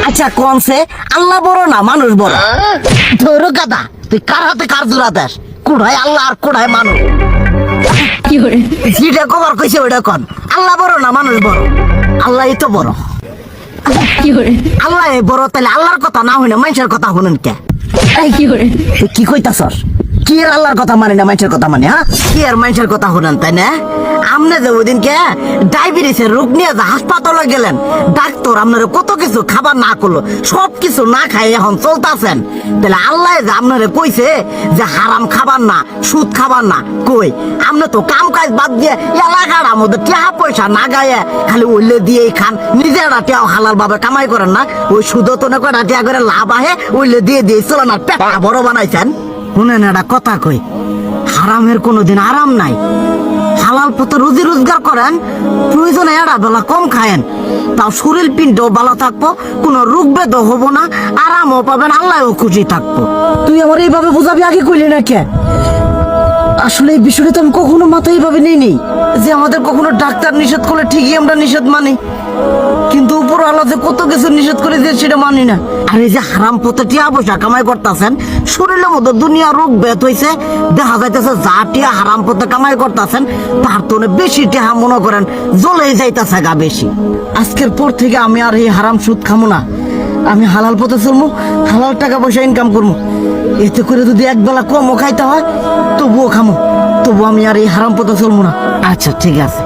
আচ্ছা কোনছে আল্লাহ বড় না মানুষ বড়? ধরো গাদা, তুই কার হাতে কার জোড়া দেশ? কোড়ায় আল্লাহ আর কোড়ায় মানুষ। যেটা কবার কইছে ওইটা কন। আল্লাহ বড় না মানুষ বড়? আল্লাহই তো বড়। আল্লাহ বড়, তাহলে আল্লাহর কথা না হইনা মানুষের কথা শুনেন কে? তুই কি কইতাছস? কি আর আল্লাহর কথা মানে না মানুষের কথা মানে? হ্যাঁ, কি আর মানুষের কথা শুনেন তাই না? আমনে যে ওই দিনকে ডায়াবেটিসের রোগ নিয়ে যে হাসপাতালে গেলেন, ডাক্তার আপনার কত কিছু খাবার না করলো, সব কিছু না খাই এখন চলতেছেন। তাহলে আল্লাহ যে আপনারে কইছে যে হারাম খাবার না, সুদ খাবার না, কই আপনি তো কাম কাজ বাদ দিয়ে এলাকার আমাদের টাকা পয়সা না গায়ে খালি ওইলে দিয়েই খান, নিজেরা টেও হালাল ভাবে কামাই করেন না, ওই সুদও তো না করে টাকা করে লাভ আহে ওইলে দিয়ে দিয়ে চলেন আর পেটা বড় বানাইছেন। শুনেন একটা কথা কই, হারামের কোনোদিন আরাম নাই। হালাল পথে রুজি রোজগার করেন, প্রয়োজনে এড়া বেলা কম খায়েন, তাও শরীর পিণ্ডও ভালো থাকবো, কোনো রোগ বেদও হবো না, আরামও পাবেন, আল্লাহও খুশি থাকবো। তুই আমার এইভাবে বুঝাবি আগে কইলি না কে? আসলে এই বিষয়টা তো আমি কখনো মাথায় এইভাবে নিইনি যে আমাদের কখনো ডাক্তার নিষেধ করলে ঠিকই আমরা নিষেধ মানি, কিন্তু উপর আল্লাহ যে কত কিছু নিষেধ করে দিয়ে সেটা মানি না। আর এই যে হারাম পথে টিয়া পয়সা কামাই করতেছেন, শরীরের মধ্যে দুনিয়া রোগ বেত হয়েছে, দেখা যাইতেছে যা টিয়া হারাম পথে কামাই করতেছেন তার তো বেশি টিয়া মনে করেন জ্বলে যাইতেছে গা বেশি। আজকের পর থেকে আমি আর এই হারাম সুদ খামো না, আমি হালাল পথে চলবো, হালাল টাকা পয়সা ইনকাম করবো। এতে করে যদি একবেলা কমও খাইতে হয় তবুও খামো, তবু আমি আর এই হারাম পথে চলবো না। আচ্ছা ঠিক আছে।